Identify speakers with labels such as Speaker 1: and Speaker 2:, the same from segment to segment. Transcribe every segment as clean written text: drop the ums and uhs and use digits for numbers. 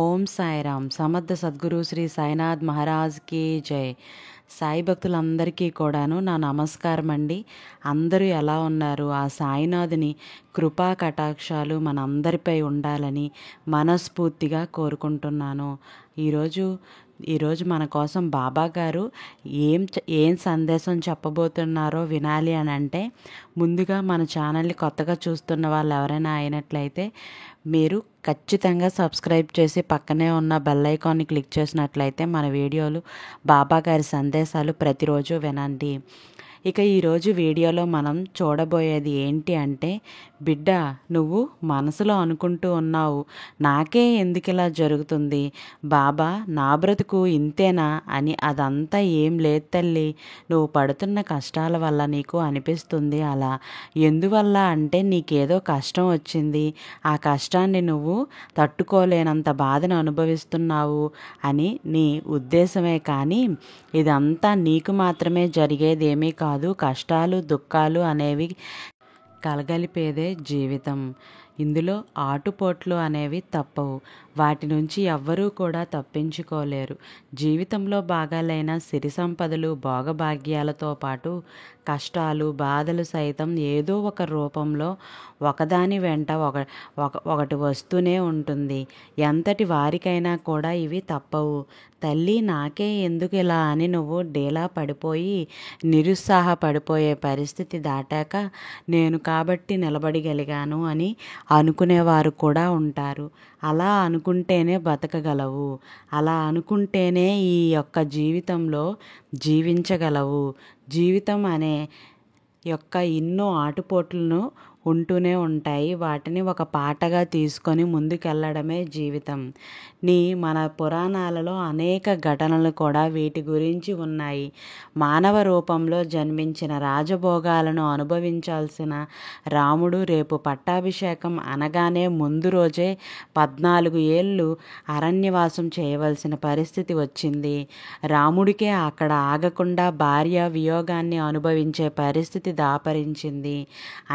Speaker 1: ఓం సాయిరామ్. సమర్థ సద్గురు శ్రీ సాయినాథ్ మహారాజ్కి జై. సాయి భక్తులందరికీ కూడాను నా నమస్కారం అండి. అందరూ ఎలా ఉన్నారు? ఆ సాయినాథుని కృపా కటాక్షాలు మనందరిపై ఉండాలని మనస్ఫూర్తిగా కోరుకుంటున్నాను. ఈరోజు మన కోసం బాబా గారు ఏం సందేశం చెప్పబోతున్నారో వినాలి అని అంటే, ముందుగా మన ఛానల్ని కొత్తగా చూస్తున్న వాళ్ళు ఎవరైనా అయినట్లయితే మీరు ఖచ్చితంగా సబ్స్క్రైబ్ చేసి పక్కనే ఉన్న బెల్ ఐకాన్ని క్లిక్ చేసినట్లయితే మన వీడియోలు, బాబా గారి సందేశాలు ప్రతిరోజు వినండి. ఇక ఈరోజు వీడియోలో మనం చూడబోయేది ఏంటి అంటే, బిడ్డ నువ్వు మనసులో అనుకుంటూ ఉన్నావు, నాకే ఎందుకు ఇలా జరుగుతుంది బాబా, నా బ్రతుకు ఇంతేనా అని. అదంతా ఏం లేదు తల్లి, నువ్వు పడుతున్న కష్టాల వల్ల నీకు అనిపిస్తుంది అలా. ఎందువల్ల అంటే నీకేదో కష్టం వచ్చింది, ఆ కష్టాన్ని నువ్వు తట్టుకోలేనంత బాధను అనుభవిస్తున్నావు అని నీ ఉద్దేశమే. కానీ ఇదంతా నీకు మాత్రమే జరిగేదేమీ కాదు. కష్టాలు దుఃఖాలు అనేవి కలగలిపేదే జీవితం. ఇందులో ఆటుపోట్లు అనేవి తప్పవు. వాటి నుంచి ఎవ్వరూ కూడా తప్పించుకోలేరు. జీవితంలో భాగాలైన సిరి సంపదలు భోగభాగ్యాలతో పాటు కష్టాలు బాధలు సైతం ఏదో ఒక రూపంలో ఒకదాని వెంట ఒకటి వస్తూనే ఉంటుంది. ఎంతటి వారికైనా కూడా ఇవి తప్పవు. తల్లి నాకే ఎందుకు ఇలా అని నువ్వు డీలా పడిపోయి నిరుత్సాహపడిపోయే పరిస్థితి దాటాక నేను కాబట్టి నిలబడగలిగాను అని అనుకునేవారు కూడా ఉంటారు. అలా అనుకుంటేనే బతకగలవు. అలా అనుకుంటేనే ఈ యొక్క జీవితంలో జీవించగలవు. జీవితం అనే యొక్క ఎన్నో ఆటుపోట్లను ఉంటూనే ఉంటాయి. వాటిని ఒక పాటగా తీసుకొని ముందుకెళ్ళడమే జీవితం. మన పురాణాలలో అనేక ఘటనలు కూడా వీటి గురించి ఉన్నాయి. మానవ రూపంలో జన్మించిన రాజభోగాలను అనుభవించాల్సిన రాముడు రేపు పట్టాభిషేకం అనగానే ముందు రోజే 14 ఏళ్ళు అరణ్యవాసం చేయవలసిన పరిస్థితి వచ్చింది. రాముడికే అక్కడ ఆగకుండా భార్య వియోగాన్ని అనుభవించే పరిస్థితి దాపరించింది.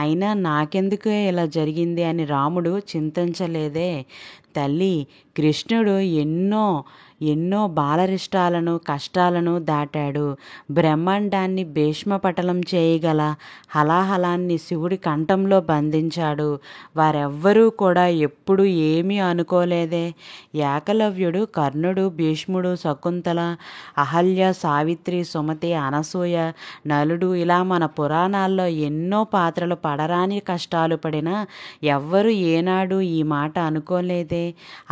Speaker 1: అయినా నాకెందుకు ఇలా జరిగింది అని రాముడు చింతించలేదే. తల్లి కృష్ణుడు ఎన్నో బాలరిష్టాలను కష్టాలను దాటాడు. బ్రహ్మాండాన్ని భీష్మపటలం చేయగల హలాహలాన్ని శివుడి కంఠంలో బంధించాడు. వారెవ్వరూ కూడా ఎప్పుడు ఏమీ అనుకోలేదే. ఏకలవ్యుడు, కర్ణుడు, భీష్ముడు, శకుంతల, అహల్య, సావిత్రి, సుమతి, అనసూయ, నలుడు ఇలా మన పురాణాల్లో ఎన్నో పాత్రలు పడరాని కష్టాలు పడినా ఎవ్వరూ ఏనాడు ఈ మాట అనుకోలేదే.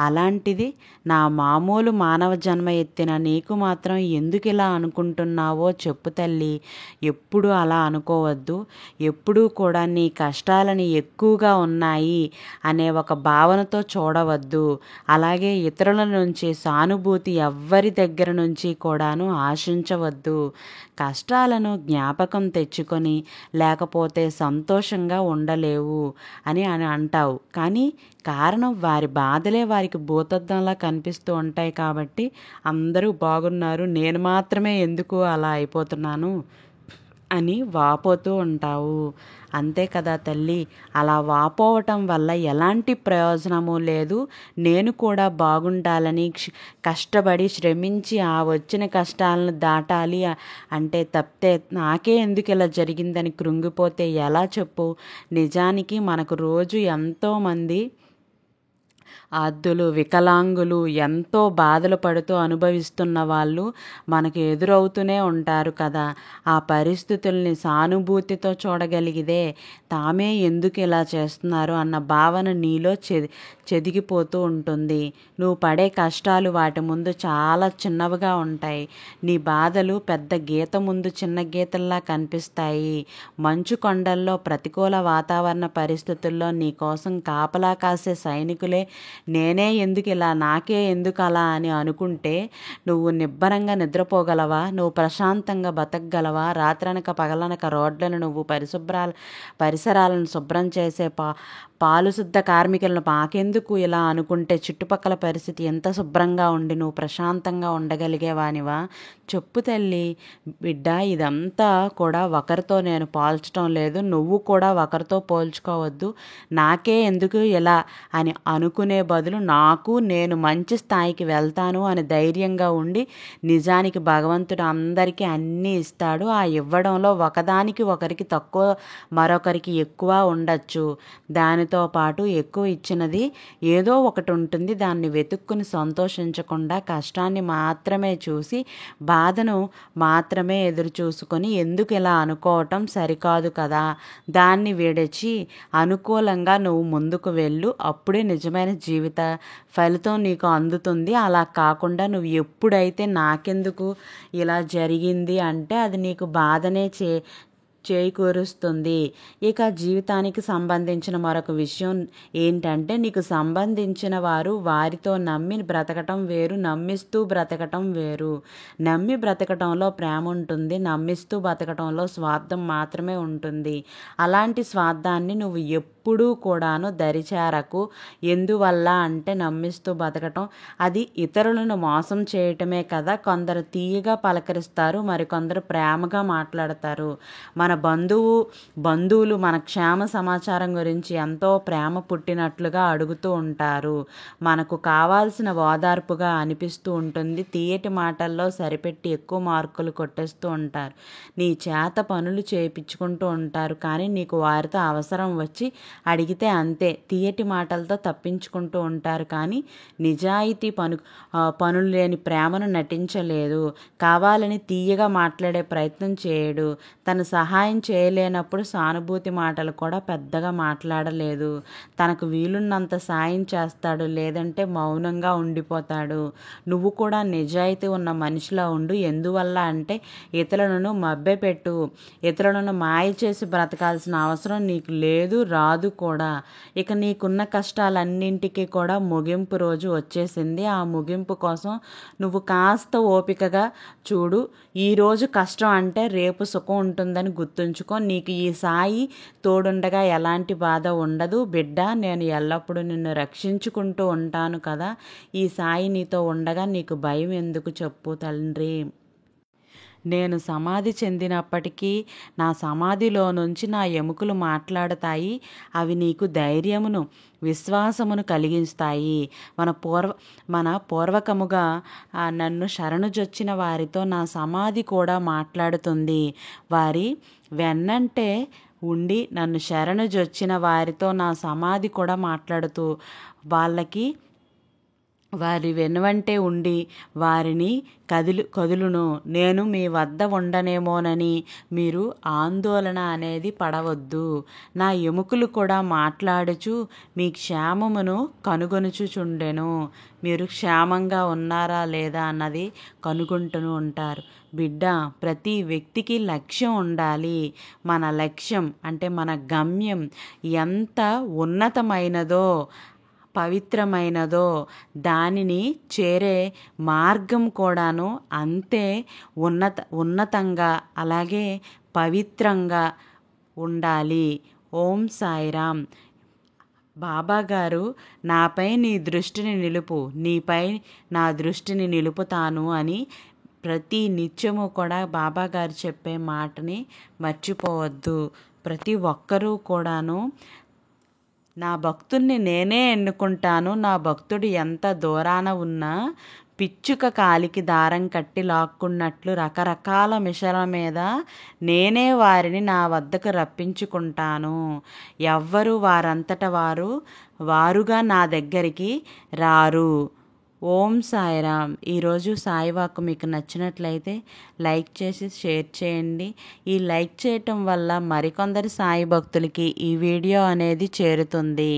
Speaker 1: అలాంటిది నా మామూలు మానవ జన్మ ఎత్తిన నీకు మాత్రం ఎందుకు ఇలా అనుకుంటున్నావో చెప్పు తల్లి. ఎప్పుడు అలా అనుకోవద్దు. ఎప్పుడూ కూడా నీ కష్టాలని ఎక్కువగా ఉన్నాయి అనే ఒక భావనతో చూడవద్దు. అలాగే ఇతరుల నుంచి సానుభూతి ఎవ్వరి దగ్గర నుంచి కూడాను ఆశించవద్దు. కష్టాలను జ్ఞాపకం తెచ్చుకొని లేకపోతే సంతోషంగా ఉండలేవు అని అంటావు. కానీ కారణం వారి బాధలే వారికి భూతద్దంలా కనిపిస్తూ ఉంటాయి. కాబట్టి అందరూ బాగున్నారు, నేను మాత్రమే ఎందుకు అలా అయిపోతున్నాను అని వాపోతూ ఉంటావు. అంతే కదా తల్లి. అలా వాపోవటం వల్ల ఎలాంటి ప్రయోజనము లేదు. నేను కూడా బాగుండాలని కష్టపడి శ్రమించి ఆ వచ్చిన కష్టాలను దాటాలి అంటే తప్పితే నాకే ఎందుకు ఇలా జరిగిందని కృంగిపోతే ఎలా చెప్పు. నిజానికి మనకు రోజు ఎంతోమంది ఆర్దులు వికలాంగులు ఎంతో బాధలు పడుతూ అనుభవిస్తున్న వాళ్ళు మనకు ఎదురవుతూనే ఉంటారు కదా. ఆ పరిస్థితుల్ని సానుభూతితో చూడగలిగితే తామే ఎందుకు ఇలా చేస్తున్నారు అన్న భావన నీలో చెదిగిపోతూ ఉంటుంది. నువ్వు పడే కష్టాలు వాటి ముందు చాలా చిన్నవిగా ఉంటాయి. నీ బాధలు పెద్ద గీత ముందు చిన్న గీతల్లా కనిపిస్తాయి. మంచు కొండల్లో ప్రతికూల వాతావరణ పరిస్థితుల్లో నీ కోసం కాపలా కాసే సైనికులే నేనే ఎందుకు ఇలా, నాకే ఎందుకు అలా అని అనుకుంటే నువ్వు నిబ్బరంగా నిద్రపోగలవా? నువ్వు ప్రశాంతంగా బతకగలవా? రాత్రనక పగలనక రోడ్లను నువ్వు పరిసరాలను శుభ్రం చేసే పాలుశుద్ధ కార్మికులను మాకెందుకు ఇలా అనుకుంటే చుట్టుపక్కల పరిస్థితి ఎంత శుభ్రంగా ఉండి నువ్వు ప్రశాంతంగా ఉండగలిగేవానివా? చెప్పు తల్లి. బిడ్డ ఇదంతా కూడా ఒకరితో నేను పోల్చడం లేదు, నువ్వు కూడా ఒకరితో పోల్చుకోవద్దు. నాకే ఎందుకు ఇలా అని అనుకునే బదులు నేను మంచి స్థాయికి వెళ్తాను అని ధైర్యంగా ఉండి, నిజానికి భగవంతుడు అందరికీ అన్నీ ఇస్తాడు. ఆ ఇవ్వడంలో ఒకదానికి ఒకరికి తక్కువ, మరొకరికి ఎక్కువ ఉండొచ్చు. దానితో పాటు ఎక్కువ ఇచ్చినది ఏదో ఒకటి ఉంటుంది. దాన్ని వెతుక్కుని సంతోషించకుండా కష్టాన్ని మాత్రమే చూసి బాధను మాత్రమే ఎదురు చూసుకొని ఎందుకు ఇలా అనుకోవటం సరికాదు కదా. దాన్ని విడిచి అనుకూలంగా నువ్వు ముందుకు వెళ్ళు. అప్పుడే నిజమైన జీవిత ఫలితం నీకు అందుతుంది. అలా కాకుండా నువ్వు ఎప్పుడైతే నాకెందుకు ఇలా జరిగింది అంటే అది నీకు బాధనే చేకూరుస్తుంది. ఇక జీవితానికి సంబంధించిన మరొక విషయం ఏంటంటే, నీకు సంబంధించిన వారు వారితో నమ్మి బ్రతకటం వేరు, నమ్మిస్తూ బ్రతకటం వేరు. నమ్మి బ్రతకటంలో ప్రేమ ఉంటుంది, నమ్మిస్తూ బ్రతకటంలో స్వార్థం మాత్రమే ఉంటుంది. అలాంటి స్వార్థాన్ని నువ్వు ఎప్పుడూ కూడాను దరిచేరకు. ఎందువల్ల అంటే నమ్మిస్తూ బతకటం అది ఇతరులను మోసం చేయటమే కదా. కొందరు తీయగా పలకరిస్తారు, మరికొందరు ప్రేమగా మాట్లాడతారు. మన బంధువులు మన క్షేమ సమాచారం గురించి ఎంతో ప్రేమ పుట్టినట్లుగా అడుగుతూ ఉంటారు. మనకు కావాల్సిన ఓదార్పుగా అనిపిస్తూ ఉంటుంది. తీయటి మాటల్లో సరిపెట్టి ఎక్కువ మార్కులు కొట్టేస్తూ ఉంటారు. నీ చేత పనులు చేయించుకుంటూ ఉంటారు. కానీ నీకు వారితో అవసరం వచ్చి అడిగితే అంతే. తీయటి మాటలతో తప్పించుకుంటూ ఉంటారు. కానీ నిజాయితీ పనులు లేని ప్రేమను నటించలేదు. కావాలని తీయగా మాట్లాడే ప్రయత్నం చేయడు. తన సహాయం చేయలేనప్పుడు సానుభూతి మాటలు కూడా పెద్దగా మాట్లాడలేదు. తనకు వీలున్నంత సాయం చేస్తాడు, లేదంటే మౌనంగా ఉండిపోతాడు. నువ్వు కూడా నిజాయితీ ఉన్న మనిషిలా ఉండు. ఎందువల్ల అంటే ఇతరులను మభ్యపెట్టు, ఇతరులను మాయ చేసి బ్రతకాల్సిన అవసరం నీకు లేదు, రాదు కూడా. ఇక నీకున్న కష్టాలన్నింటికీ కూడా ముగింపు రోజు వచ్చేసింది. ఆ ముగింపు కోసం నువ్వు కాస్త ఓపికగా చూడు. ఈరోజు కష్టం అంటే రేపు సుఖం ఉంటుందని గుర్తుంచుకో. నీకు ఈ సాయి తోడుండగా ఎలాంటి బాధ ఉండదు బిడ్డ. నేను ఎల్లప్పుడూ నిన్ను రక్షించుకుంటూ ఉంటాను కదా. ఈ సాయి నీతో ఉండగా నీకు భయం ఎందుకు చెప్పు తండ్రి. నేను సమాధి చెందినప్పటికీ నా సమాధిలో నుంచి నా ఎముకలు మాట్లాడతాయి. అవి నీకు ధైర్యమును, విశ్వాసమును కలిగిస్తాయి. మన పూర్వకముగా నన్ను శరణుజొచ్చిన వారితో నా సమాధి కూడా మాట్లాడుతుంది. వారి వెన్నంటే ఉండి నన్ను శరణుజొచ్చిన వారితో నా సమాధి కూడా మాట్లాడుతూ వారి వెనువంటే ఉండి వారిని కదులును. నేను మీ వద్ద ఉండనేమోనని మీరు ఆందోళన అనేది పడవద్దు. నా ఎముకలు కూడా మాట్లాడుచు మీ క్షేమమును కనుగొనుచుచుండెను. మీరు క్షేమంగా ఉన్నారా లేదా అన్నది కనుగొంటూ ఉంటారు. బిడ్డ, ప్రతి వ్యక్తికి లక్ష్యం ఉండాలి. మన లక్ష్యం అంటే మన గమ్యం ఎంత ఉన్నతమైనదో, పవిత్రమైనదో దానిని చేరే మార్గం కూడాను అంతే ఉన్నతంగా, అలాగే పవిత్రంగా ఉండాలి. ఓం సాయిరామ్. బాబాగారు నాపై నీ దృష్టిని నిలుపు, నీపై నా దృష్టిని నిలుపుతాను అని ప్రతి నిత్యము కూడా బాబాగారు చెప్పే మాటని మర్చిపోవద్దు. ప్రతి ఒక్కరూ కూడాను నా భక్తుడిని నేనే ఎన్నుకుంటాను. నా భక్తుడు ఎంత దూరాన ఉన్నా పిచ్చుక కాలికి దారం కట్టి లాక్కున్నట్లు రకరకాల మిషల మీద నేనే వారిని నా వద్దకు రప్పించుకుంటాను. ఎవ్వరూ వారంతట వారుగా నా దగ్గరికి రారు. ఓం సాయిరామ్. ఈరోజు సాయివాక్ మీకు నచ్చినట్లయితే లైక్ చేసి షేర్ చేయండి. ఈ లైక్ చేయటం వల్ల మరికొందరు సాయి భక్తులకి ఈ వీడియో అనేది చేరుతుంది.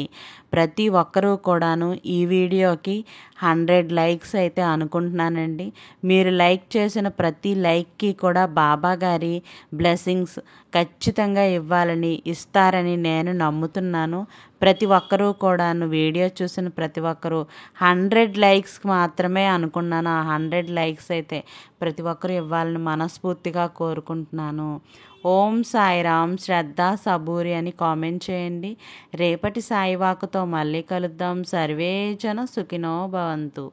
Speaker 1: ప్రతి ఒక్కరూ కూడాను ఈ వీడియోకి 100 లైక్స్ అయితే అనుకుంటున్నానండి. మీరు లైక్ చేసిన ప్రతి లైక్కి కూడా బాబా గారి బ్లెస్సింగ్స్ ఖచ్చితంగా ఇస్తారని నేను నమ్ముతున్నాను. ప్రతి ఒక్కరూ కూడాను వీడియో చూసిన ప్రతి ఒక్కరూ 100 లైక్స్కి మాత్రమే అనుకున్నాను. ఆ 100 లైక్స్ అయితే ప్రతి ఒక్కరూ ఇవ్వాలని మనస్ఫూర్తిగా కోరుకుంటున్నాను. ఓం సాయిరామ్. శ్రద్ధ సబూరి అని కామెంట్ చేయండి. రేపటి సాయివాకుతో మళ్ళీ కలుద్దాం. సర్వే జన సుఖినో భవంతు.